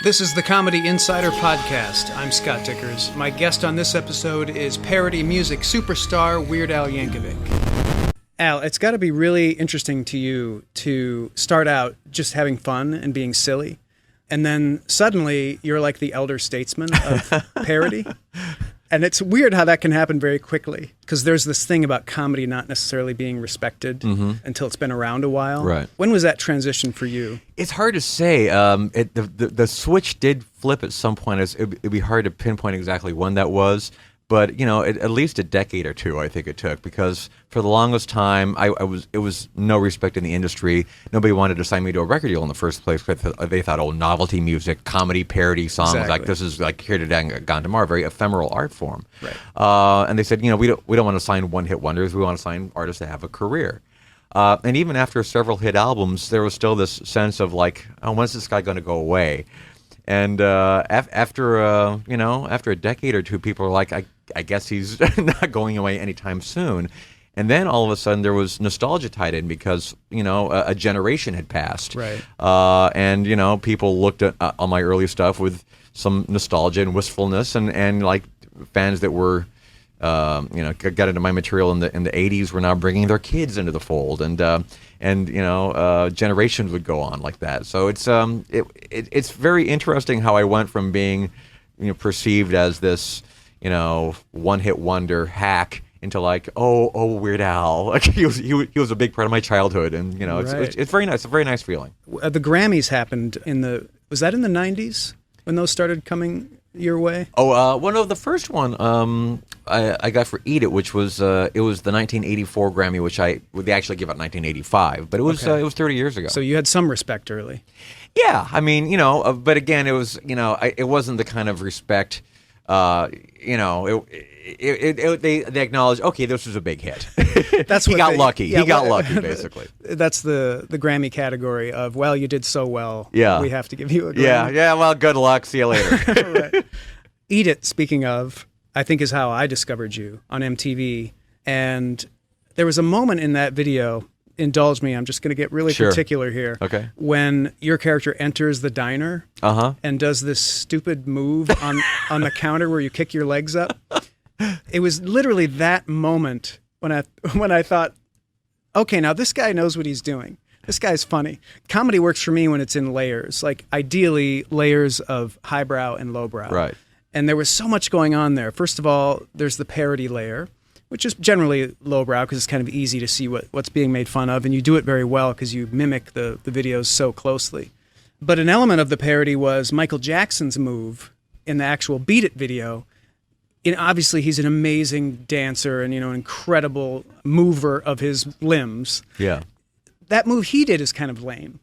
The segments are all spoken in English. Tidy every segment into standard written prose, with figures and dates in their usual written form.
This is the Comedy Insider Podcast. I'm Scott Dickers. My guest on this episode is parody music superstar Weird Al Yankovic. Al, it's got to be really interesting to you to start out just having fun and being silly, and then suddenly you're like the elder statesman of parody. And it's weird how that can happen very quickly, because there's this thing about comedy not necessarily being respected until it's been around a while. Right. When was that transition for you? It's hard to say. The switch did flip at some point. It'd be hard to pinpoint exactly when that was. But, you know, at least a decade or two, I think it took, because for the longest time, it was no respect in the industry. Nobody wanted to sign me to a record deal in the first place. They thought, oh, novelty music, comedy, parody songs, like this is like Here Today and Gone Tomorrow, very ephemeral art form. Right. And they said, you know, we don't want to sign one-hit wonders. We want to sign artists that have a career. And even after several hit albums, there was still this sense of like, oh, when's this guy going to go away? And after a decade or two, people were like, I guess he's not going away anytime soon. And then all of a sudden there was nostalgia tied in because, you know, a generation had passed. Right. And, you know, people looked at on my early stuff with some nostalgia and wistfulness, and like fans that were, got into my material in the 80s were now bringing their kids into the fold, and generations would go on like that. So it's very interesting how I went from being, you know, perceived as this, you know, one-hit wonder hack into like, oh, Weird Al. Like he was a big part of my childhood, and you know, it's very nice. It's a very nice feeling. The Grammys happened was that in the 90s when those started coming your way? Oh, one of the first one I got for Eat It, which was it was the 1984 Grammy, which they actually give out 1985, but it was 30 years ago. So you had some respect early. Yeah, I mean, you know, but again, it was, you know, it wasn't the kind of respect. You know, they acknowledge, okay, this was a big hit. That's he got lucky. Yeah, he got lucky, basically. That's the Grammy category of, well, you did so well. Yeah. We have to give you a Grammy. Yeah. Well, good luck. See you later. Right. Eat It, speaking of, I think is how I discovered you on MTV. And there was a moment in that video, indulge me, I'm just going to get really particular here. Okay. When your character enters the diner and does this stupid move on the counter where you kick your legs up. It was literally that moment when I thought, okay, now this guy knows what he's doing. This guy's funny. Comedy works for me when it's in layers, like ideally layers of highbrow and lowbrow. Right. And there was so much going on there. First of all, there's the parody layer, which is generally lowbrow because it's kind of easy to see what's being made fun of, and you do it very well because you mimic the videos so closely. But an element of the parody was Michael Jackson's move in the actual Beat It video. And obviously, he's an amazing dancer and, you know, an incredible mover of his limbs. Yeah. That move he did is kind of lame.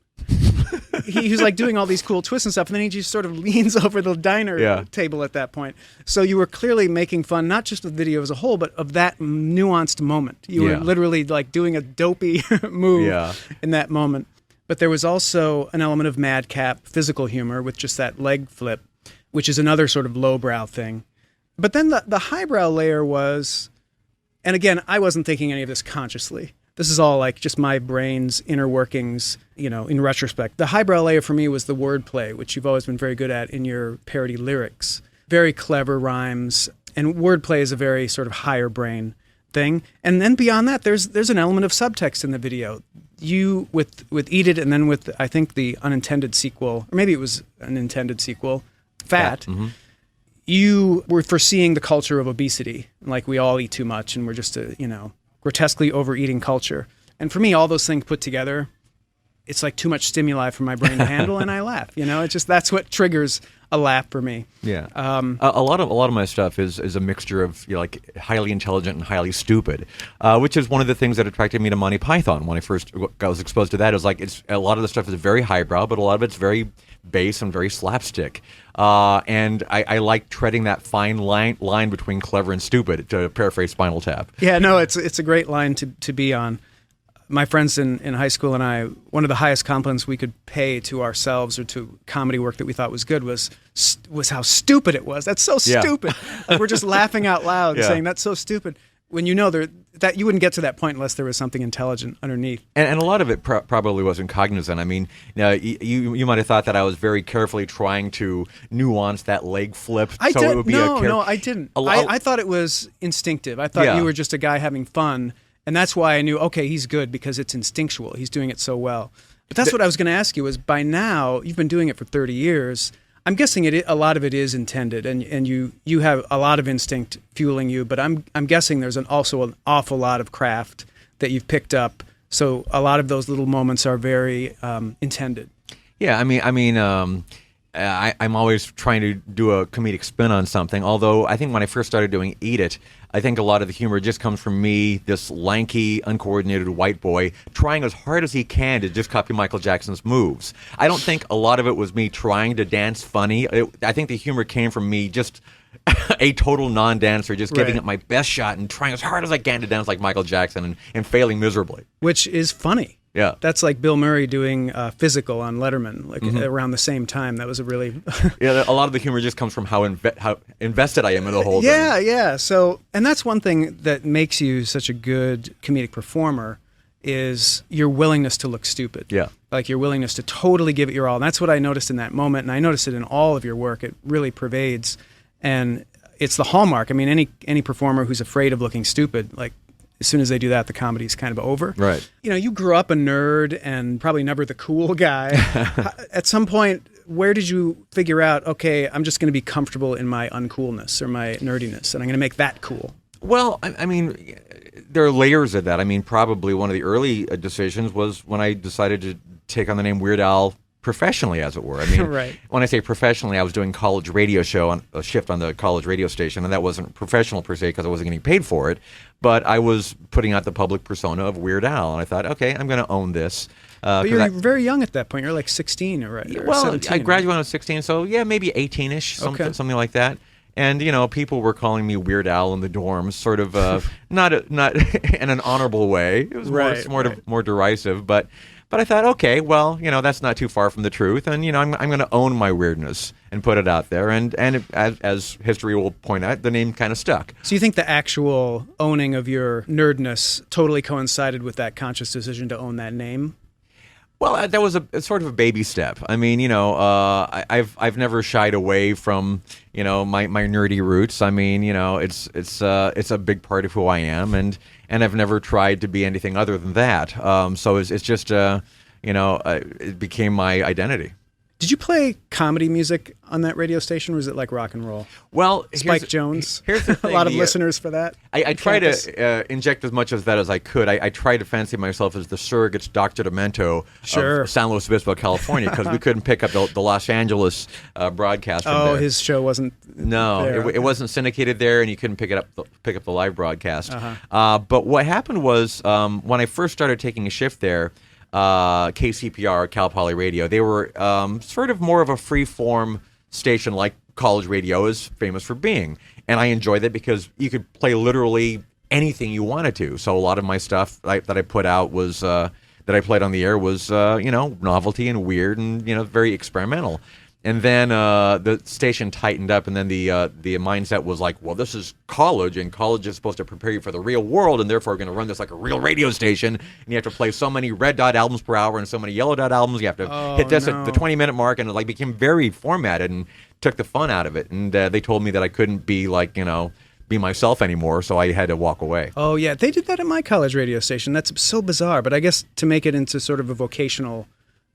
He was like doing all these cool twists and stuff, and then he just sort of leans over the diner table at that point. So you were clearly making fun, not just of the video as a whole, but of that nuanced moment. You were literally like doing a dopey move in that moment. But there was also an element of madcap physical humor with just that leg flip, which is another sort of lowbrow thing. But then the highbrow layer was, and again, I wasn't thinking any of this consciously. This is all like just my brain's inner workings, you know, in retrospect. The highbrow layer for me was the wordplay, which you've always been very good at in your parody lyrics. Very clever rhymes, and wordplay is a very sort of higher brain thing. And then beyond that, there's an element of subtext in the video. You, with Eat It, and then with, I think, the unintended sequel, or maybe it was an intended sequel, Fat, you were foreseeing the culture of obesity. Like, we all eat too much, and we're just a, you know, grotesquely overeating culture. And for me, all those things put together, it's like too much stimuli for my brain to handle, and I laugh. You know, it's just, that's what triggers a laugh for me. Yeah. A lot of my stuff is a mixture of, you know, like highly intelligent and highly stupid, which is one of the things that attracted me to Monty Python when I first was exposed to that. It was like, a lot of the stuff is very highbrow, but a lot of it's very base and very slapstick. And I like treading that fine line between clever and stupid, to paraphrase Spinal Tap. Yeah, no, it's a great line to be on. My friends in high school and I, one of the highest compliments we could pay to ourselves or to comedy work that we thought was good was how stupid it was. That's so stupid. Like, we're just laughing out loud saying that's so stupid. When you know that you wouldn't get to that point unless there was something intelligent underneath. And a lot of it probably wasn't cognizant. I mean, you might have thought that I was very carefully trying to nuance that leg flip. I so did. It would be No, I didn't. I thought it was instinctive. I thought you were just a guy having fun, and that's why I knew, okay, he's good because it's instinctual. He's doing it so well. But that's what I was going to ask you, is by now, you've been doing it for 30 years. I'm guessing a lot of it is intended, and you have a lot of instinct fueling you. But I'm guessing there's also an awful lot of craft that you've picked up. So a lot of those little moments are very intended. Yeah, I'm always trying to do a comedic spin on something. Although I think when I first started doing Eat It, I think a lot of the humor just comes from me, this lanky, uncoordinated white boy, trying as hard as he can to just copy Michael Jackson's moves. I don't think a lot of it was me trying to dance funny. I think the humor came from me just a total non-dancer, just giving it my best shot and trying as hard as I can to dance like Michael Jackson and failing miserably. Which is funny. Yeah. That's like Bill Murray doing Physical on Letterman, around the same time. That was a really... Yeah, a lot of the humor just comes from how invested I am in the whole thing. Yeah. So, and that's one thing that makes you such a good comedic performer is your willingness to look stupid. Yeah. Like your willingness to totally give it your all. And that's what I noticed in that moment, and I noticed it in all of your work. It really pervades, and it's the hallmark. I mean, any performer who's afraid of looking stupid, like, as soon as they do that, the comedy's kind of over. Right. You grew up a nerd and probably never the cool guy. At some point, where did you figure out, okay, I'm just going to be comfortable in my uncoolness or my nerdiness, and I'm going to make that cool? Well, I mean, there are layers of that. I mean, probably one of the early decisions was when I decided to take on the name Weird Al professionally, as it were. I mean, right. When I say professionally, I was doing college radio show on a shift on the college radio station, and that wasn't professional per se because I wasn't getting paid for it, but I was putting out the public persona of Weird Al, and I thought, okay, I'm going to own this. But you're very young at that point. You're like 16, right? Or well, 17, I graduated when I was 16, so yeah, maybe 18-ish, something like that. And people were calling me Weird Al in the dorms, sort of not in an honorable way. It was more derisive, but I thought, okay, well, that's not too far from the truth, and I'm going to own my weirdness and put it out there, and as history will point out, the name kind of stuck. So you think the actual owning of your nerdness totally coincided with that conscious decision to own that name? Well, that was a sort of a baby step. I mean, I've never shied away from my nerdy roots. I mean, it's a big part of who I am, and I've never tried to be anything other than that. So it's just it became my identity. Did you play comedy music on that radio station, or was it like rock and roll? Well, Spike Jones. Here's the thing, a lot of listeners for that. I try to inject as much of that as I could. I try to fancy myself as the surrogate's Dr. Demento of San Luis Obispo, California, because we couldn't pick up the Los Angeles broadcast from there. His show wasn't there. It wasn't syndicated there, and you couldn't pick up the live broadcast. But what happened was when I first started taking a shift there, KCPR, Cal Poly Radio, they were sort of more of a free-form station like college radio is famous for being. And I enjoyed that because you could play literally anything you wanted to. So a lot of my stuff that I put out was, that I played on the air was, novelty and weird and, very experimental. And then the station tightened up, and then the mindset was like, well, this is college, and college is supposed to prepare you for the real world, and therefore we're going to run this like a real radio station, and you have to play so many red dot albums per hour and so many yellow dot albums. You have to hit this at the 20-minute mark, and it became very formatted and took the fun out of it. And they told me that I couldn't be be myself anymore, so I had to walk away. Oh, yeah. They did that at my college radio station. That's so bizarre, but I guess to make it into sort of a vocational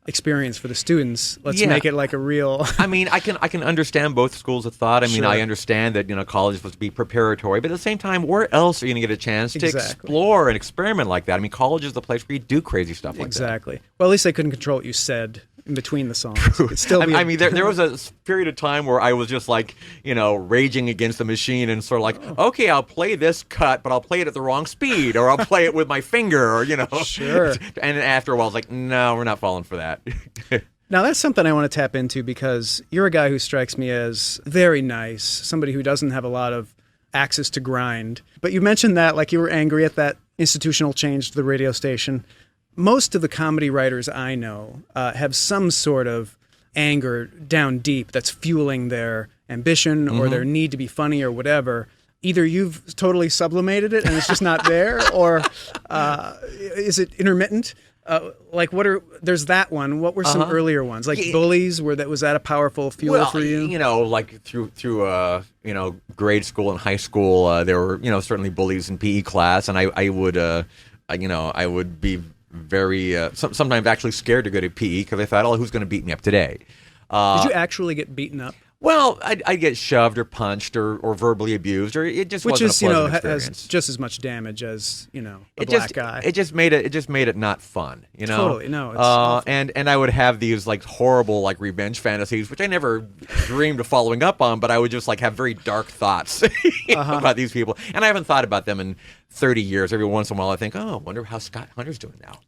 experience for the students, let's make it like a real I mean, I can understand both schools of thought. I mean, I understand that college is supposed to be preparatory, but at the same time, where else are you going to get a chance to explore and experiment like that? I mean, college is the place where you do crazy stuff like that. Well, at least they couldn't control what you said in between the songs. There was a period of time where I was just raging against the machine and sort of okay, I'll play this cut, but I'll play it at the wrong speed, or I'll play it with my finger, or Sure. And after a while, I was like, no, we're not falling for that. Now, that's something I want to tap into, because you're a guy who strikes me as very nice, somebody who doesn't have a lot of axes to grind. But you mentioned that you were angry at that institutional change to the radio station. Most of the comedy writers I know have some sort of anger down deep that's fueling their ambition or their need to be funny or whatever. either you've totally sublimated it and it's just not there, or is it intermittent? Like there's that one. What were some earlier ones? Like Bullies, was that a powerful fuel for you? Like through grade school and high school, there were, certainly bullies in PE class, and I would be very, sometimes actually scared to go to PE because I thought, who's going to beat me up today? Did you actually get beaten up? Well, I'd get shoved or punched or verbally abused, or it just wasn't a pleasant experience. Has just as much damage as a black guy. It just made it not fun, Totally, no. It's and I would have these like horrible like revenge fantasies, which I never dreamed of following up on, but I would just like have very dark thoughts about these people, and I haven't thought about them in 30 years. Every once in a while, I think, I wonder how Scott Hunter's doing now.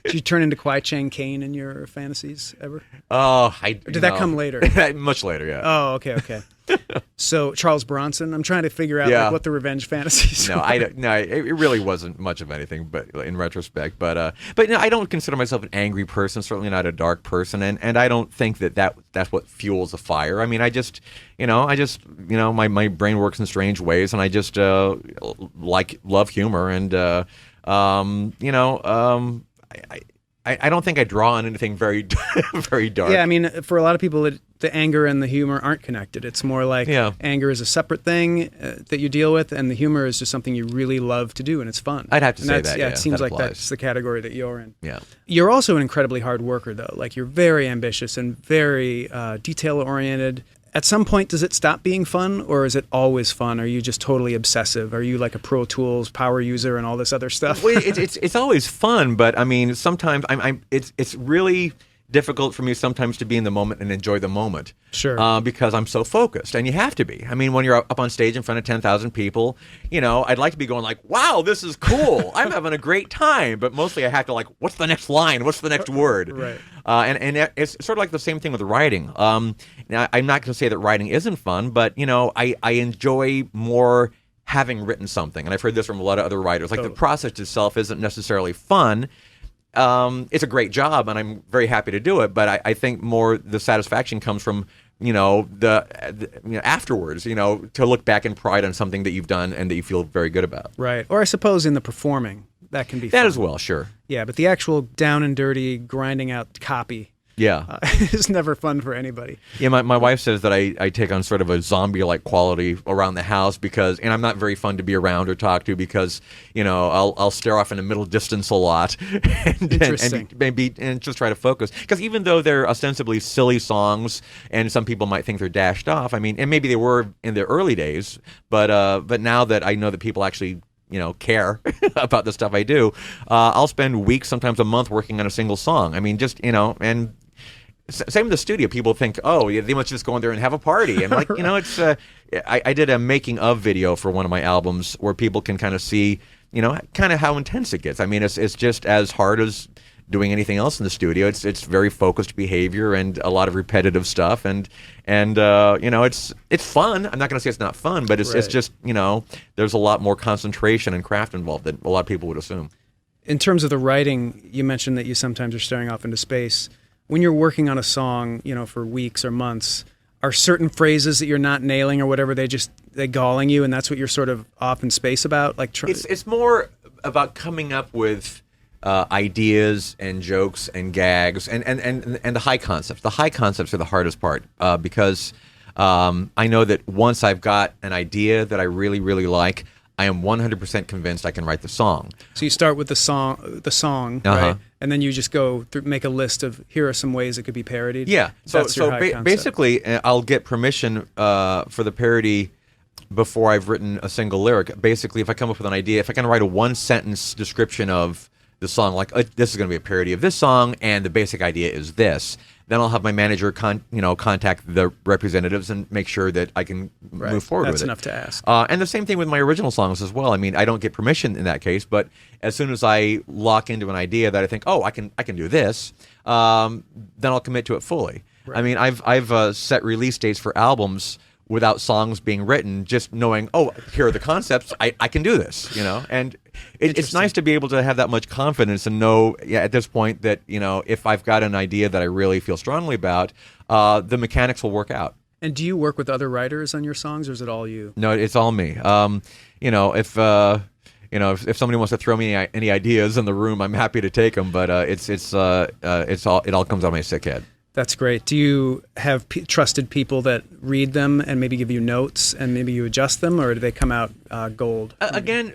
Did you turn into Kwai Chang Caine in your fantasies ever? Oh, did that come later? Much later, yeah. Oh, okay. So Charles Bronson. I'm trying to figure out what the revenge fantasies. No, it really wasn't much of anything, but in retrospect. But I don't consider myself an angry person. Certainly not a dark person, and I don't think that's what fuels a fire. I mean, my brain works in strange ways, and I just love humor, and I don't think I draw on anything very very dark. Yeah, I mean, for a lot of people, the anger and the humor aren't connected. It's more like anger is a separate thing that you deal with, and the humor is just something you really love to do, and it's fun. I'd have to say that. Yeah, it seems like that's the category that you're in. Yeah. You're also an incredibly hard worker, though. Like, you're very ambitious and very detail-oriented. At some point, does it stop being fun, or is it always fun? Are you just totally obsessive? Are you like a Pro Tools power user and all this other stuff? Well, it's always fun, but I mean, sometimes it's really difficult for me sometimes to be in the moment and enjoy the moment. Sure. Because I'm so focused, and you have to be. I mean, when you're up on stage in front of 10,000 people, I'd like to be going like, wow, this is cool. I'm having a great time. But mostly I have to like, what's the next line? What's the next word? Right. And it's sort of like the same thing with writing. Now, I'm not going to say that writing isn't fun, but, I enjoy more having written something. And I've heard this from a lot of other writers. Like, the process itself isn't necessarily fun. It's a great job, and I'm very happy to do it. But I think more the satisfaction comes from afterwards. To look back in pride on something that you've done and that you feel very good about. Right. Or I suppose in the performing, that can be fun. That as well, sure. Yeah, but the actual down and dirty grinding out copy. Yeah. It's never fun for anybody. Yeah, my wife says that I take on sort of a zombie-like quality around the house and I'm not very fun to be around or talk to because, I'll stare off in the middle distance a lot and just try to focus. Because even though they're ostensibly silly songs and some people might think they're dashed off, I mean, and maybe they were in the early days, but now that I know that people actually care about the stuff I do, I'll spend weeks, sometimes a month working on a single song. I mean, just, and same with the studio. People think, they must just go in there and have a party. And like, it's, I did a making of video for one of my albums where people can kind of see, kind of how intense it gets. I mean, it's just as hard as doing anything else in the studio. It's very focused behavior and a lot of repetitive stuff. And it's fun. I'm not going to say it's not fun, but it's just, there's a lot more concentration and craft involved than a lot of people would assume. In terms of the writing, you mentioned that you sometimes are staring off into space. When you're working on a song, for weeks or months, are certain phrases that you're not nailing or whatever, they galling you, and that's what you're sort of off in space about? Like, it's more about coming up with ideas and jokes and gags and the high concepts. The high concepts are the hardest part because I know that once I've got an idea that I really, really like, I am 100% convinced I can write the song. So you start with the song, right? And then you just go through, make a list of, here are some ways it could be parodied. Yeah. So basically, I'll get permission for the parody before I've written a single lyric. Basically, if I come up with an idea, if I can write a one-sentence description of the song, like this is going to be a parody of this song, and the basic idea is this. Then I'll have my manager contact the representatives and make sure that I can move forward with it. That's enough to ask. And the same thing with my original songs as well. I mean, I don't get permission in that case, but as soon as I lock into an idea that I think, I can do this, then I'll commit to it fully. Right. I mean, I've set release dates for albums without songs being written, just knowing, here are the concepts, I can do this, and it's nice to be able to have that much confidence and know, at this point that, if I've got an idea that I really feel strongly about, the mechanics will work out. And do you work with other writers on your songs, or is it all you? No, it's all me. If somebody wants to throw me any ideas in the room, I'm happy to take them. But it all comes out of my sick head. That's great. Do you have trusted people that read them and maybe give you notes and maybe you adjust them, or do they come out gold? Again,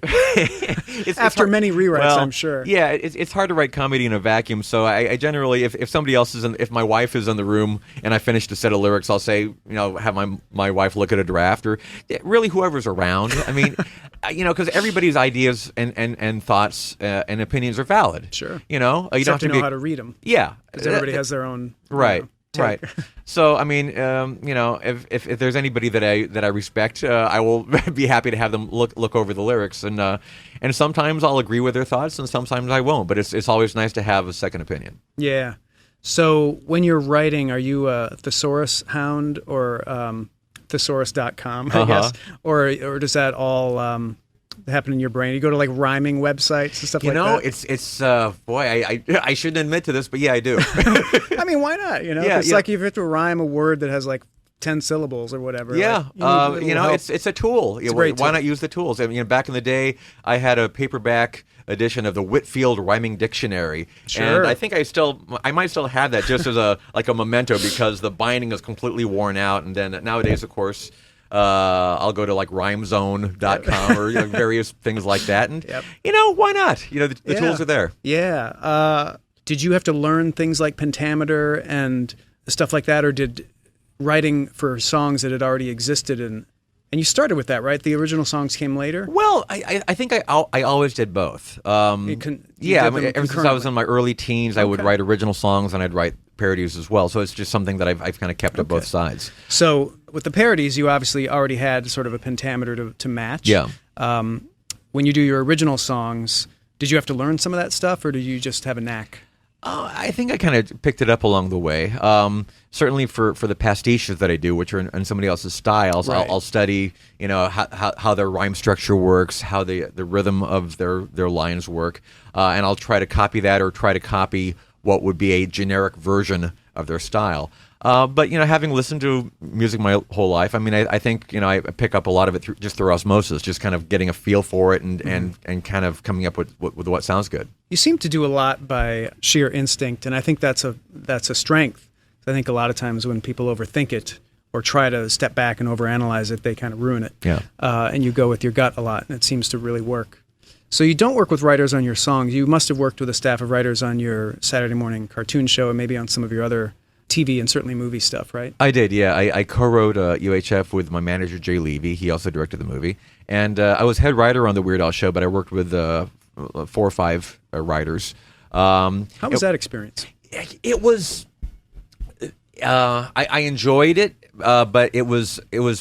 after many rewrites, well, I'm sure. Yeah, it's hard to write comedy in a vacuum. So I generally, if somebody else if my wife is in the room and I finished a set of lyrics, I'll say, have my wife look at a draft, or really whoever's around. I mean, because everybody's ideas and thoughts and opinions are valid. Sure. You don't have to know how to read them. Yeah, because everybody has their own. Right. Right. So, I mean, if there's anybody that I respect, I will be happy to have them look over the lyrics, and sometimes I'll agree with their thoughts, and sometimes I won't. But it's always nice to have a second opinion. Yeah. So when you're writing, are you a thesaurus hound or thesaurus.com, I guess, or does that all happen in your brain? You go to like rhyming websites and stuff like that? It's boy, I shouldn't admit to this, but yeah, I do. I mean, why not? It's like if you have to rhyme a word that has like 10 syllables or whatever. Yeah, it's a tool. It's a great tool. Why not use the tools? I mean, back in the day, I had a paperback edition of the Whitfield Rhyming Dictionary, sure. And I think I might still have that just as a memento, because the binding is completely worn out. And then nowadays, of course, I'll go to like rhymezone.com or various things like that, and why not? The tools are there. Yeah. Did you have to learn things like pentameter and stuff like that, or did writing for songs that had already existed and you started with that, right? The original songs came later? Well, I think I always did both. Ever since I was in my early teens, I would write original songs and I'd write parodies as well. So it's just something that I've kind of kept up both sides. So with the parodies, you obviously already had sort of a pentameter to match. Yeah. When you do your original songs, did you have to learn some of that stuff, or did you just have a knack? I think I kind of picked it up along the way. Certainly for the pastiches that I do, which are in somebody else's styles, right. I'll study, how their rhyme structure works, how the rhythm of their lines work, and I'll try to copy that or try to copy what would be a generic version of their style. But having listened to music my whole life, I mean, I think I pick up a lot of it through osmosis, just kind of getting a feel for it and kind of coming up with what sounds good. You seem to do a lot by sheer instinct, and I think that's a strength. I think a lot of times when people overthink it or try to step back and overanalyze it, they kind of ruin it. Yeah. And you go with your gut a lot, and it seems to really work. So you don't work with writers on your songs. You must have worked with a staff of writers on your Saturday morning cartoon show and maybe on some of your other TV and certainly movie stuff, right? I did, yeah. I co-wrote UHF with my manager, Jay Levy. He also directed the movie. And I was head writer on the Weird Al show, but I worked with 4 or 5 writers. How was that experience? It was... I enjoyed it, but it was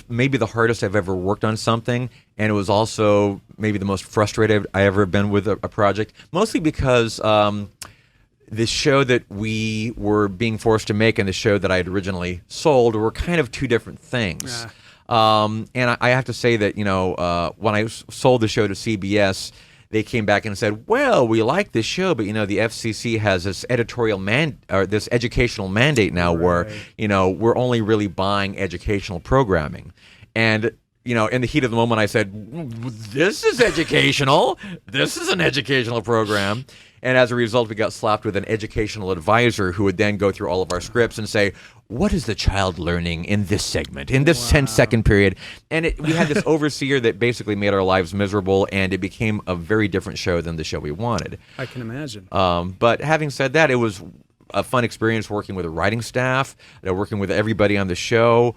maybe the hardest I've ever worked on something, and it was also maybe the most frustrated I ever been with a project, mostly because the show that we were being forced to make and the show that I had originally sold were kind of two different things. And I have to say that, when I sold the show to CBS, they came back and said, well, we like this show, but, the FCC has this this educational mandate now where, we're only really buying educational programming. And, in the heat of the moment, I said, this is educational. This is an educational program. And as a result, we got slapped with an educational advisor who would then go through all of our scripts and say, what is the child learning in this segment, in this 10-second period? And we had this overseer that basically made our lives miserable, and it became a very different show than the show we wanted. I can imagine. But having said that, it was a fun experience working with the writing staff, working with everybody on the show.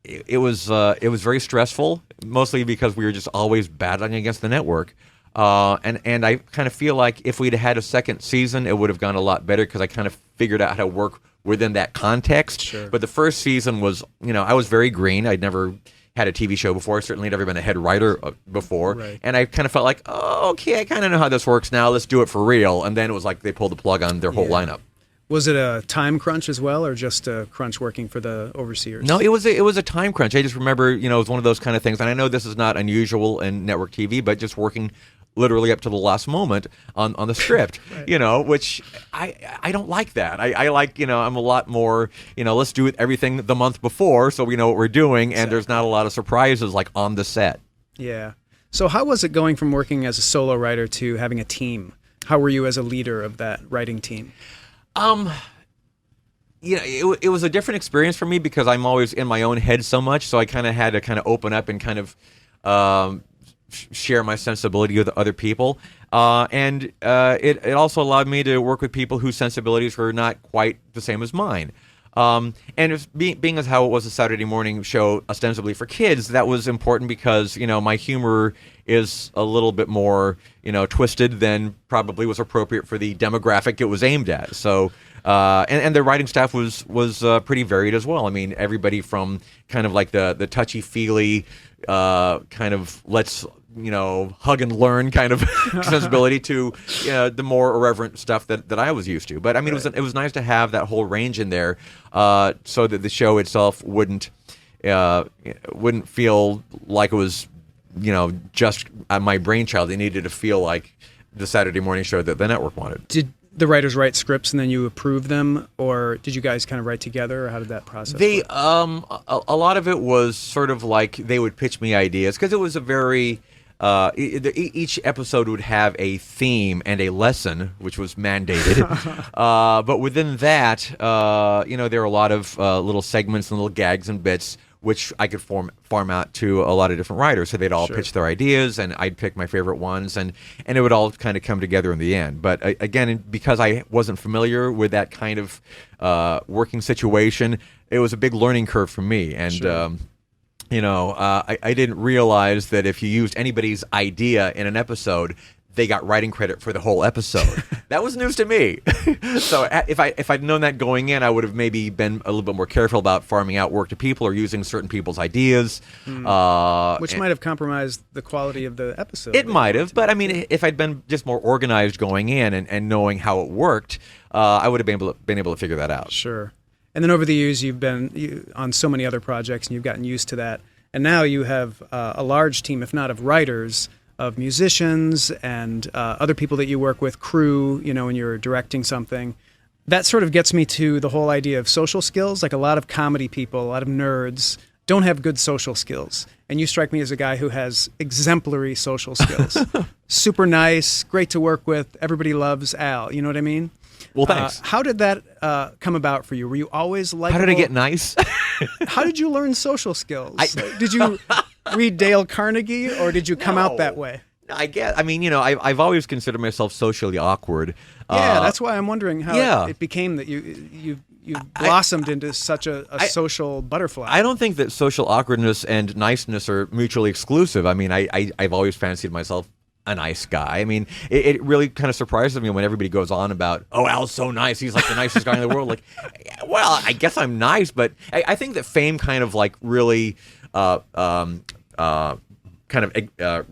It was very stressful, mostly because we were just always battling against the network. And I kind of feel like if we'd had a second season, it would have gone a lot better because I kind of figured out how to work within that context. Sure. But the first season was, I was very green. I'd never had a TV show before. Certainly never been a head writer before. Right. And I kind of felt like, oh, okay, I kind of know how this works now. Let's do it for real. And then it was like they pulled the plug on their whole lineup. Was it a time crunch as well, or just a crunch working for the overseers? No, it was a time crunch. I just remember, it was one of those kind of things. And I know this is not unusual in network TV, but just working literally up to the last moment on the script, Right. which I don't like that. I like, I'm a lot more, let's do everything the month before so we know what we're doing, and there's not a lot of surprises like on the set. Yeah. So how was it going from working as a solo writer to having a team? How were you as a leader of that writing team? It was a different experience for me because I'm always in my own head so much, so I kind of had to kind of open up and kind of share my sensibility with other people. And it also allowed me to work with people whose sensibilities were not quite the same as mine. And being as how it was a Saturday morning show ostensibly for kids, that was important because, my humor is a little bit more, twisted than probably was appropriate for the demographic it was aimed at. So, and the writing staff was pretty varied as well. I mean, everybody from kind of like the touchy-feely kind of let's hug and learn kind of sensibility to the more irreverent stuff that I was used to. But I mean, it was nice to have that whole range in there, so that the show itself wouldn't feel like it was just my brainchild. It needed to feel like the Saturday morning show that the network wanted. Did the writers write scripts and then you approve them, or did you guys kind of write together, or how did that process work? A lot of it was sort of like they would pitch me ideas because it was a very each episode would have a theme and a lesson, which was mandated. But within that, there are a lot of little segments and little gags and bits which I could farm out to a lot of different writers. So they'd all pitch their ideas, and I'd pick my favorite ones, and it would all kind of come together in the end. But again, because I wasn't familiar with that kind of working situation, it was a big learning curve for me. And I didn't realize that if you used anybody's idea in an episode, they got writing credit for the whole episode. That was news to me. So if I'd known that going in, I would have maybe been a little bit more careful about farming out work to people or using certain people's ideas. Which might have compromised the quality of the episode. It might have, but I mean, if I'd been just more organized going in and knowing how it worked, I would have been able to figure that out. Sure. And then over the years, you've been on so many other projects, and you've gotten used to that. And now you have a large team, if not of writers, of musicians and other people that you work with, crew, when you're directing something. That sort of gets me to the whole idea of social skills. Like a lot of comedy people, a lot of nerds don't have good social skills. And you strike me as a guy who has exemplary social skills. Super nice, great to work with. Everybody loves Al. You know what I mean? Well, thanks. How did that come about for you? Were you always likable? How did I get nice? How did you learn social skills? Did you read Dale Carnegie, or did you come out that way? I guess. I mean, I've always considered myself socially awkward. Yeah, that's why I'm wondering how it became that you blossomed into such a social butterfly. I don't think that social awkwardness and niceness are mutually exclusive. I mean, I've always fancied myself a nice guy. I mean, it really kind of surprises me when everybody goes on about, oh, Al's so nice. He's like the nicest guy in the world. Like, well, I guess I'm nice, but I think that fame kind of like really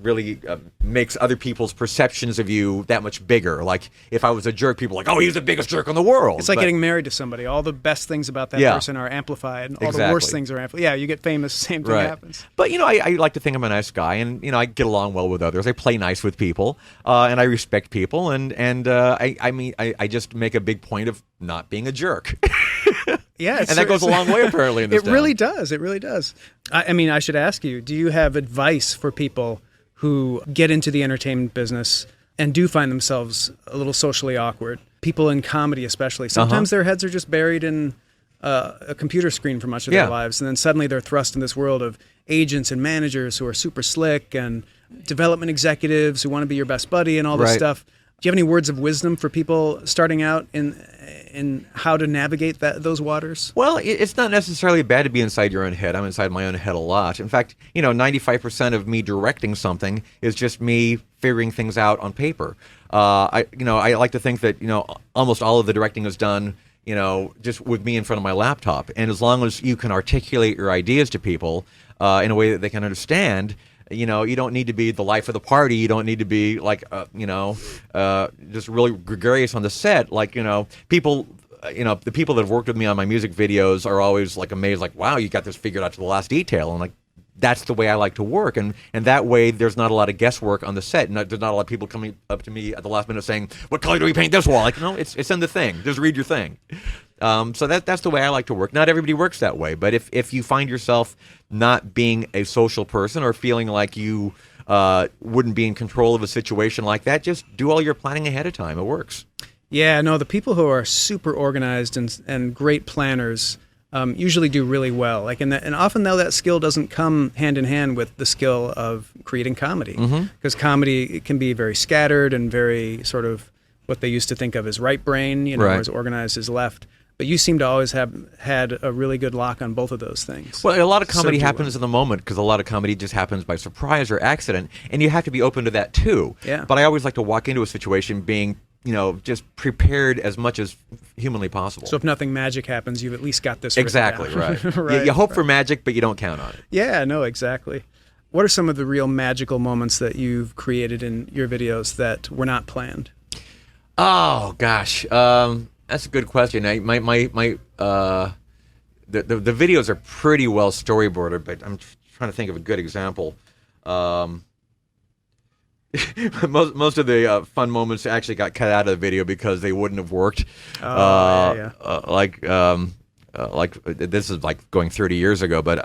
really makes other people's perceptions of you that much bigger. Like, if I was a jerk, people are like, oh, he's the biggest jerk in the world. It's like getting married to somebody. All the best things about that person are amplified, and all the worst things are amplified. Yeah, you get famous, same thing happens. But, I like to think I'm a nice guy, and, I get along well with others. I play nice with people, and I respect people, and I just make a big point of not being a jerk. Yeah, and that goes a long way, apparently, in this town. Really does. It really does. I mean, I should ask you, do you have advice for people who get into the entertainment business and do find themselves a little socially awkward? People in comedy especially. Sometimes their heads are just buried in a computer screen for much of their lives, and then suddenly they're thrust in this world of agents and managers who are super slick and development executives who want to be your best buddy and all this stuff. Do you have any words of wisdom for people starting out in how to navigate those waters? Well, it's not necessarily bad to be inside your own head. I'm inside my own head a lot. In fact, 95% of me directing something is just me figuring things out on paper. I like to think that almost all of the directing is done just with me in front of my laptop. And as long as you can articulate your ideas to people in a way that they can understand. You don't need to be the life of the party. You don't need to be like, just really gregarious on the set. Like, people, the people that have worked with me on my music videos are always like amazed, like, wow, you got this figured out to the last detail. And like, that's the way I like to work, and that way there's not a lot of guesswork on the set. There's not a lot of people coming up to me at the last minute saying, "What color do we paint this wall?" Like, no, it's in the thing. Just read your thing. So that's the way I like to work. Not everybody works that way, but if you find yourself not being a social person or feeling like you wouldn't be in control of a situation like that, just do all your planning ahead of time. It works. Yeah, no, the people who are super organized and great planners usually do really well. Like, and often though that skill doesn't come hand in hand with the skill of creating comedy, because comedy, it can be very scattered and very sort of what they used to think of as right brain, Right. as organized as left. But you seem to always have had a really good lock on both of those things. Well, a lot of comedy So do happens in the moment because a lot of comedy just happens by surprise or accident, and you have to be open to that too. Yeah. But I always like to walk into a situation being, just prepared as much as humanly possible. So if nothing magic happens, you've at least got this Exactly, written down. right. You hope for magic, but you don't count on it. Yeah, no, exactly. What are some of the real magical moments that you've created in your videos that were not planned? Oh gosh, that's a good question. The videos are pretty well storyboarded, but I'm trying to think of a good example. Most of the fun moments actually got cut out of the video because they wouldn't have worked. Like this is like going 30 years ago, but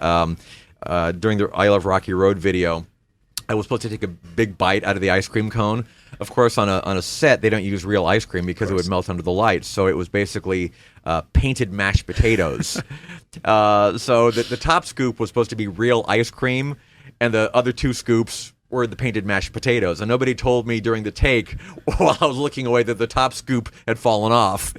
during the I Love Rocky Road video, I was supposed to take a big bite out of the ice cream cone. Of course, on a set, they don't use real ice cream because it would melt under the lights. So it was basically painted mashed potatoes. So the top scoop was supposed to be real ice cream, and the other two scoops were the painted mashed potatoes. And nobody told me during the take while I was looking away that the top scoop had fallen off.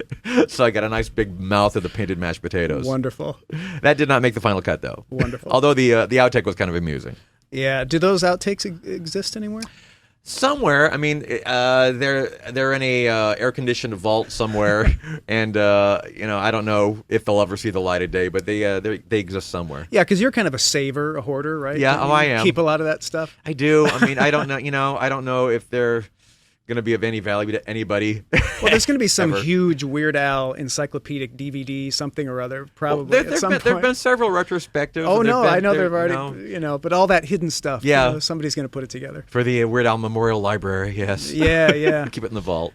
So I got a nice big mouth of the painted mashed potatoes. Wonderful. That did not make the final cut, though. Wonderful. Although the outtake was kind of amusing. Yeah. Do those outtakes exist anywhere? Somewhere, I mean, they're in a air-conditioned vault somewhere, and I don't know if they'll ever see the light of day, but they exist somewhere. Yeah, because you're kind of a saver, a hoarder, right? Yeah, I am. Keep a lot of that stuff. I do. I mean, I don't know. I don't know if they're going to be of any value to anybody. Well, there's going to be some ever. huge Weird Al encyclopedic DVD, something or other, probably at some point. There've been several retrospectives. Oh no, I know they've already, but all that hidden stuff. Yeah, somebody's going to put it together for the Weird Al Memorial Library. Yes. Yeah. Keep it in the vault.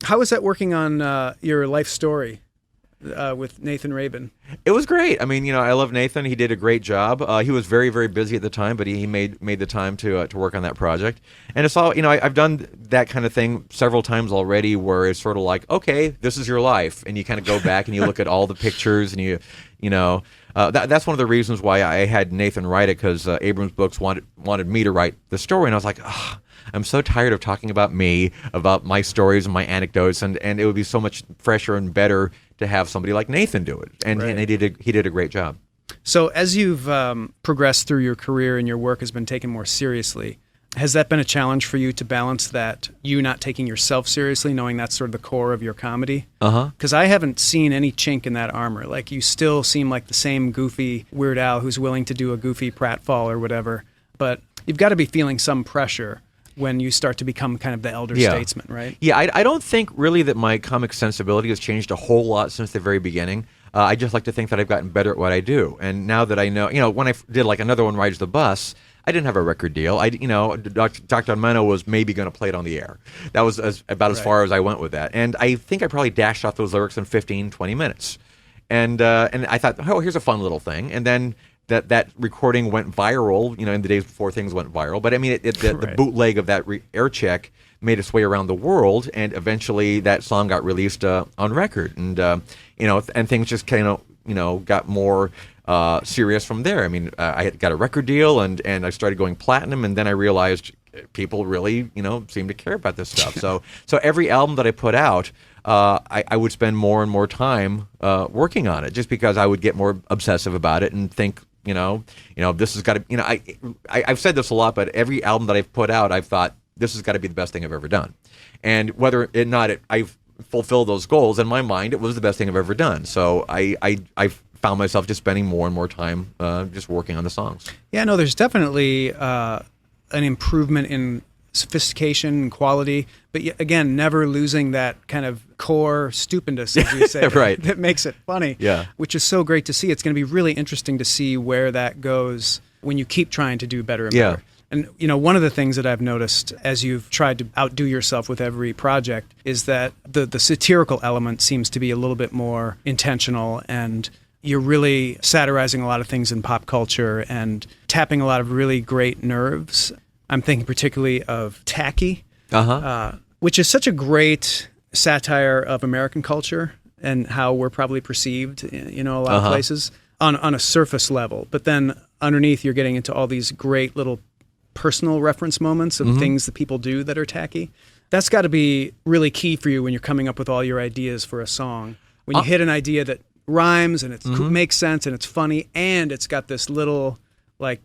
How was that working on your life story with Nathan Rabin? It was great. I mean, I love Nathan. He did a great job. He was very, very busy at the time, but he made the time to work on that project. And it's all, I've done that kind of thing several times already, where it's sort of like, okay, this is your life, and you kind of go back and you look at all the pictures, and that's one of the reasons why I had Nathan write it, because Abrams Books wanted me to write the story, and I was like, I'm so tired of talking about me, about my stories and my anecdotes, and it would be so much fresher and better to have somebody like Nathan do it, and he did a great job. So as you've progressed through your career and your work has been taken more seriously, has that been a challenge for you to balance that, you not taking yourself seriously, knowing that's sort of the core of your comedy? Because I haven't seen any chink in that armor. Like, you still seem like the same goofy Weird Al who's willing to do a goofy pratfall or whatever, but you've got to be feeling some pressure when you start to become kind of the elder statesman, right? Yeah, I don't think really that my comic sensibility has changed a whole lot since the very beginning. I just like to think that I've gotten better at what I do. And now that I know, when I did like Another One Rides the Bus, I didn't have a record deal. Dr. Meno was maybe going to play it on the air. That was about as far as I went with that. And I think I probably dashed off those lyrics in 15, 20 minutes. And I thought, here's a fun little thing. And then that recording went viral, in the days before things went viral. But I mean, the bootleg of that air check made its way around the world, and eventually that song got released on record, and and things just kind of got more serious from there. I mean, I had got a record deal, and I started going platinum, and then I realized people really seem to care about this stuff. So every album that I put out, I would spend more and more time working on it, just because I would get more obsessive about it and think, this has got to, I've said this a lot, but every album that I've put out, I've thought, this has got to be the best thing I've ever done. And whether or not I've fulfilled those goals, in my mind, it was the best thing I've ever done. So I found myself just spending more and more time just working on the songs. Yeah, no, there's definitely an improvement in sophistication and quality, but again, never losing that kind of core stupendous, as you say, right. that makes it funny, yeah. Which is so great to see. It's going to be really interesting to see where that goes when you keep trying to do better and better. And, one of the things that I've noticed as you've tried to outdo yourself with every project is that the satirical element seems to be a little bit more intentional, and you're really satirizing a lot of things in pop culture and tapping a lot of really great nerves. I'm thinking particularly of Tacky, which is such a great satire of American culture and how we're probably perceived, a lot of places on a surface level. But then underneath, you're getting into all these great little personal reference moments of things that people do that are tacky. That's got to be really key for you when you're coming up with all your ideas for a song. When you hit an idea that rhymes and it makes sense and it's funny and it's got this little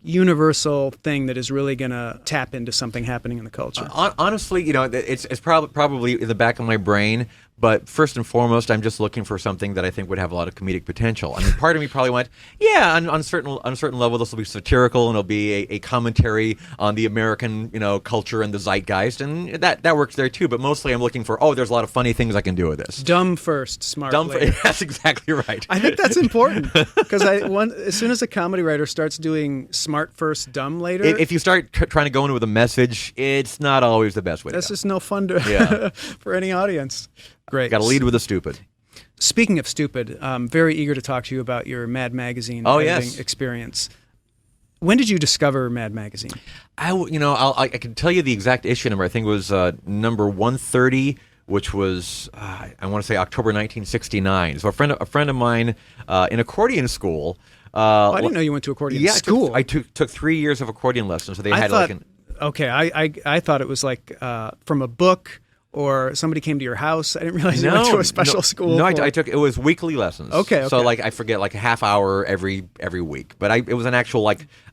universal thing that is really going to tap into something happening in the culture. Honestly, it's probably in the back of my brain. But first and foremost, I'm just looking for something that I think would have a lot of comedic potential. I mean, part of me probably went, on a certain level, this will be satirical and it'll be a commentary on the American, culture and the zeitgeist, and that works there too. But mostly, I'm looking for, there's a lot of funny things I can do with this. Dumb first, smart later. That's exactly right. I think that's important because as soon as a comedy writer starts doing smart first, dumb later, if you start trying to go in with a message, it's not always the best way. That's to go. just no fun for any audience. Great. Got to lead with the stupid. Speaking of stupid, I'm very eager to talk to you about your Mad Magazine editing experience. When did you discover Mad Magazine? I can tell you the exact issue number. I think it was number 130, which was I want to say October 1969. So a friend of mine in accordion school. I didn't know you went to accordion school. I took 3 years of accordion lessons. So they had I thought it was from a book. Or somebody came to your house. I didn't realize you went to a special school. No, I took it was weekly lessons. Okay. So I forget a half hour every week. But it was an actual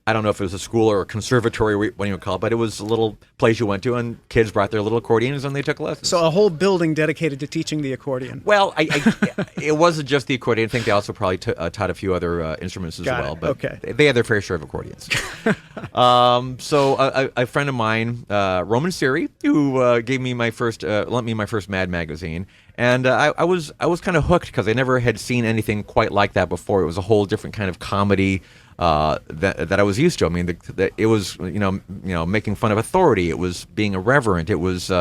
I don't know if it was a school or a conservatory, what you would call it, but it was a little place you went to, and kids brought their little accordions and they took lessons. So a whole building dedicated to teaching the accordion. Well, it wasn't just the accordion. I think they also probably taught a few other instruments as well. But they had their fair share of accordions. So a friend of mine, Roman Siri, who lent me my first Mad Magazine, and I was kind of hooked because I never had seen anything quite like that before. It was a whole different kind of comedy that I was used to. I mean, it was making fun of authority. It was being irreverent. It was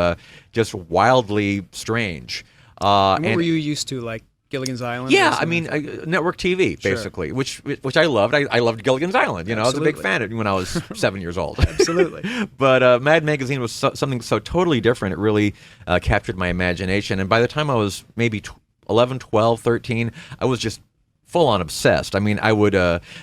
just wildly strange. And what were you used to, Gilligan's Island? Yeah, I mean, network TV, basically, sure. which I loved. I loved Gilligan's Island. I was a big fan of it when I was 7 years old. Absolutely. But Mad Magazine was something so totally different. It really captured my imagination. And by the time I was maybe 11, 12, 13, I was just full-on obsessed. I mean, I would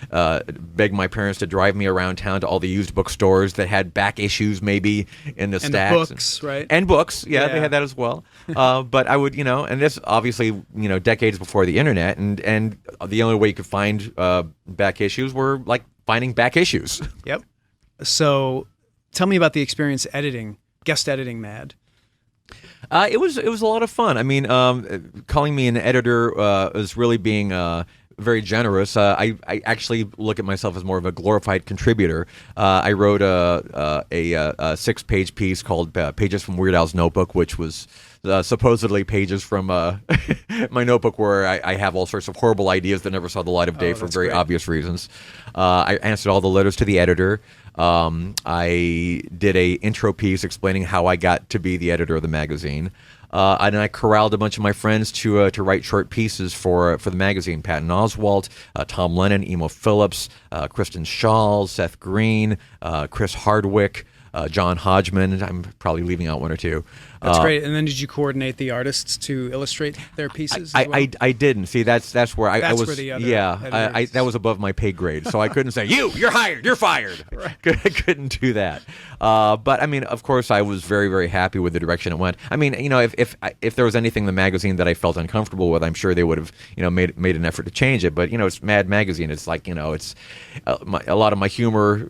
beg my parents to drive me around town to all the used bookstores that had back issues maybe in the stacks. And books, right? And books, yeah, they had that as well. But I would, and this obviously, decades before the internet, and the only way you could find back issues were finding back issues. Yep. So tell me about the experience guest editing Mad. It was a lot of fun. I mean, calling me an editor was really being very generous. I actually look at myself as more of a glorified contributor. I wrote a 6-page piece called Pages from Weird Al's Notebook, which was supposedly pages from my notebook where I have all sorts of horrible ideas that never saw the light of day for very obvious reasons. I answered all the letters to the editor. I did a intro piece explaining how I got to be the editor of the magazine. And I corralled a bunch of my friends to write short pieces for the magazine. Patton Oswalt, Tom Lennon, Emo Phillips, Kristen Shaw, Seth Green, Chris Hardwick, John Hodgman. I'm probably leaving out one or two. That's great. And then did you coordinate the artists to illustrate their pieces? I didn't. See, that's where I was. Where the other that was above my pay grade, so I couldn't say you're hired, you're fired. Right. I couldn't do that. But I mean, of course, I was very, very happy with the direction it went. I mean, if there was anything in the magazine that I felt uncomfortable with, I'm sure they would have made an effort to change it. But it's Mad Magazine. It's it's a lot of my humor.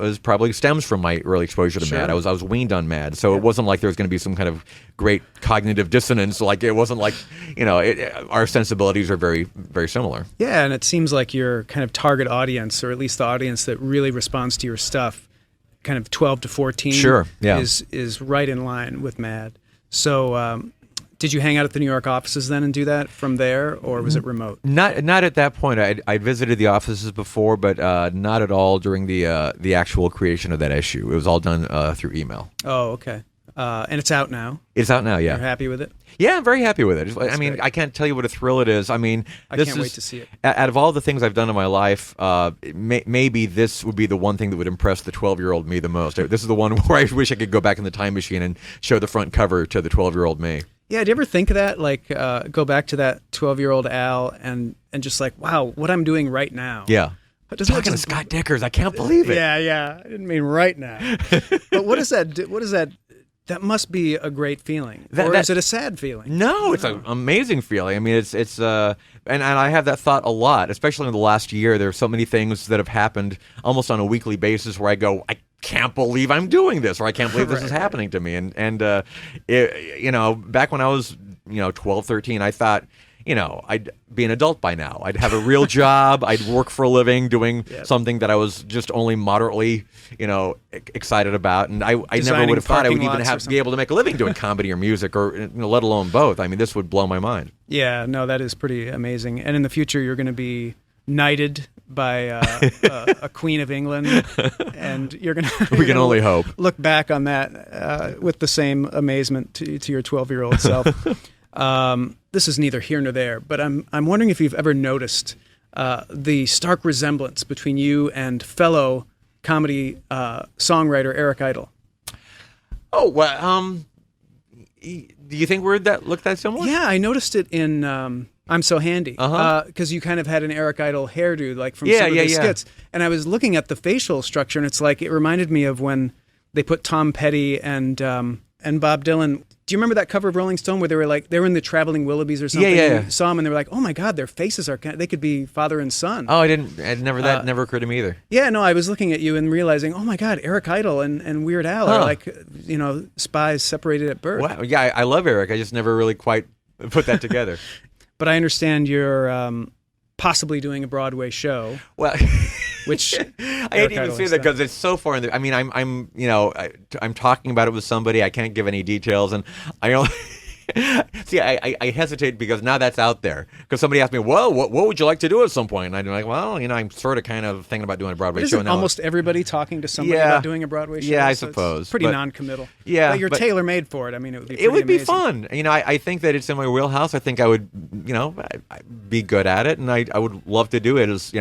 Is probably stems from my early exposure to Sure. Mad. I was weaned on Mad, so it wasn't like there was going to be some kind of great cognitive dissonance. It wasn't like our sensibilities are very, very similar. Yeah, and it seems like your kind of target audience, or at least the audience that really responds to your stuff, kind of 12 to 14, sure, yeah. is right in line with Mad. So Did you hang out at the New York offices then and do that from there, or was it remote? Not at that point. I'd visited the offices before, but not at all during the actual creation of that issue. It was all done through email. Oh, okay. And it's out now. It's out now, yeah. You're happy with it? Yeah, I'm very happy with it. That's I mean, great. I can't tell you what a thrill it is. I mean, I can't wait to see it. Out of all the things I've done in my life, maybe this would be the one thing that would impress the 12-year-old me the most. This is the one where I wish I could go back in the time machine and show the front cover to the 12-year-old me. Yeah, do you ever think of that? Like, go back to that 12-year-old Al and just like, wow, what I'm doing right now. Yeah. Talking to Scott Dickers, I can't believe it. Yeah. I didn't mean right now. But what is that? What is that? That must be a great feeling. Or is it a sad feeling? No, it's an amazing feeling. I mean, it's and I have that thought a lot, especially in the last year. There are so many things that have happened almost on a weekly basis where I go, I can't believe I'm doing this, or I can't believe this is happening to me. And back when I was 12, 13, I thought, I'd be an adult by now. I'd have a real job. I'd work for a living doing something that I was just only moderately, excited about. And I never would have thought I would even be able to make a living doing comedy or music, or let alone both. I mean, this would blow my mind. Yeah, no, that is pretty amazing. And in the future, you're going to be knighted by a Queen of England, and you're going to. We can only hope. Look back on that with the same amazement to your 12-year-old self. This is neither here nor there, but I'm wondering if you've ever noticed the stark resemblance between you and fellow comedy songwriter Eric Idle. Oh, well, do you think we're look that similar? Yeah, I noticed it in I'm So Handy, because you kind of had an Eric Idle hairdo, like from some of the skits. And I was looking at the facial structure, and it's like it reminded me of when they put Tom Petty and Bob Dylan. Do you remember that cover of Rolling Stone where they were in the Traveling Willoughbys or something? Yeah. You saw them and they were like, oh my God, their faces they could be father and son. Oh, that never occurred to me either. Yeah, no, I was looking at you and realizing, oh my God, Eric Idle and Weird Al are like, spies separated at birth. Wow, yeah, I love Eric. I just never really quite put that together. But I understand you're possibly doing a Broadway show. Well, which I hate to even say that because it's so far in the. I mean, I'm talking about it with somebody. I can't give any details, and I don't. See, I hesitate because now that's out there. Because somebody asked me, well, what would you like to do at some point? And I'm like, well, I'm sort of kind of thinking about doing a Broadway show now. Almost everybody talking to somebody about doing a Broadway show? Yeah, I suppose. It's pretty non-committal. Yeah. But you're tailor-made for it. I mean, it would be pretty It would be amazing. fun. I think that it's in my wheelhouse. I think I would, be good at it. And I would love to do it as,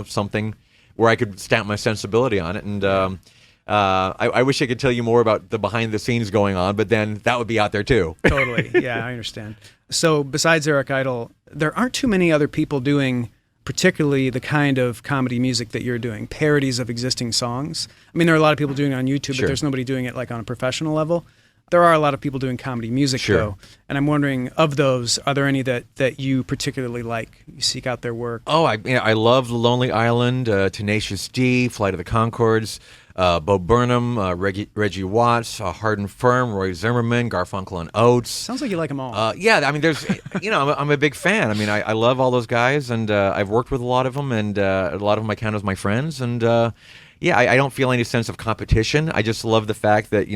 something where I could stamp my sensibility on it. And, I wish I could tell you more about the behind the scenes going on, but then that would be out there too. Totally. Yeah, I understand. So besides Eric Idle, there aren't too many other people doing particularly the kind of comedy music that you're doing, parodies of existing songs. I mean, there are a lot of people doing it on YouTube, but there's nobody doing it like on a professional level. There are a lot of people doing comedy music, though. And I'm wondering, of those, are there any that you particularly like? You seek out their work? Oh, I love Lonely Island, Tenacious D, Flight of the Conchords, Bo Burnham, Reggie Watts, Hard and Firm, Roy Zimmerman, Garfunkel and Oates. Sounds like you like them all. Yeah, I mean, there's, I'm a big fan. I mean, I love all those guys, and I've worked with a lot of them, and a lot of them I count as my friends, and I don't feel any sense of competition. I just love the fact that,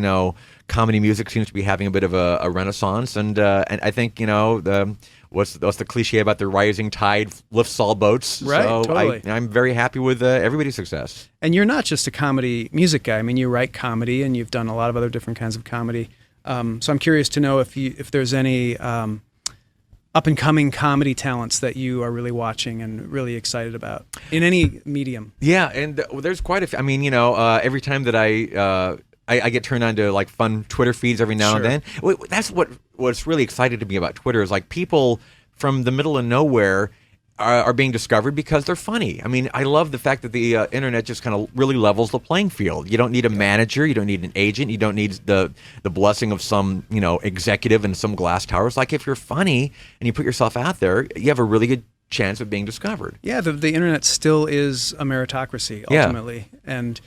comedy music seems to be having a bit of a renaissance, and I think, what's the cliche about the rising tide lifts all boats? Right, so totally. I'm very happy with everybody's success. And you're not just a comedy music guy. I mean, you write comedy, and you've done a lot of other different kinds of comedy. So I'm curious to know if there's any up-and-coming comedy talents that you are really watching and really excited about in any medium. Yeah, and there's quite a few. I mean, every time that I get turned on to like fun Twitter feeds every now and then. That's what's really exciting to me about Twitter is like people from the middle of nowhere are being discovered because they're funny. I mean, I love the fact that the internet just kind of really levels the playing field. You don't need a manager, you don't need an agent, you don't need the blessing of some executive in some glass tower. It's like if you're funny and you put yourself out there, you have a really good chance of being discovered. Yeah, the internet still is a meritocracy ultimately. Yeah. And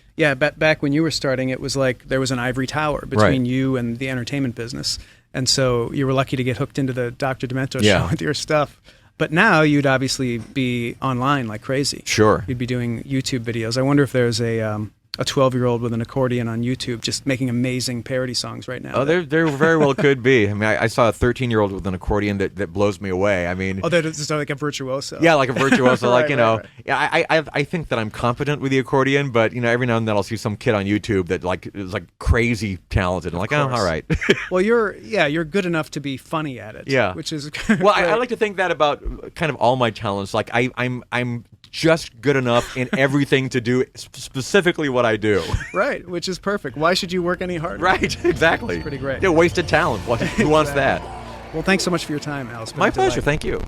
back when you were starting, it was like there was an ivory tower between you and the entertainment business. And so you were lucky to get hooked into the Dr. Demento show with your stuff. But now you'd obviously be online like crazy. Sure. You'd be doing YouTube videos. I wonder if there's a a 12-year-old with an accordion on YouTube just making amazing parody songs right now. Oh, there very well could be. I mean, I saw a 13-year-old with an accordion that blows me away. I mean, they're just like a virtuoso. Yeah, like a virtuoso. Right, like, you know, right. Yeah, I think that I'm competent with the accordion, but, you know, every now and then I'll see some kid on YouTube that like is like crazy talented. I'm like, oh, all right. Well, you're good enough to be funny at it. Yeah. Which is Well, I like to think that about kind of all my talents. Like I'm just good enough in everything to do specifically what I do. Right, which is perfect. Why should you work any harder? Right, exactly. That's pretty great. Yeah, wasted talent. Who wants that? Well, thanks so much for your time, Al. It's been My a delight. pleasure. Thank you.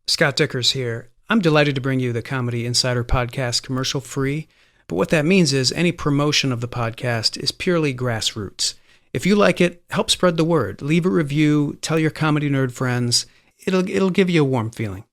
Scott Dickers here. I'm delighted to bring you the Comedy Insider podcast commercial free, but what that means is any promotion of the podcast is purely grassroots. If you like it, help spread the word. Leave a review, tell your comedy nerd friends. It'll give you a warm feeling.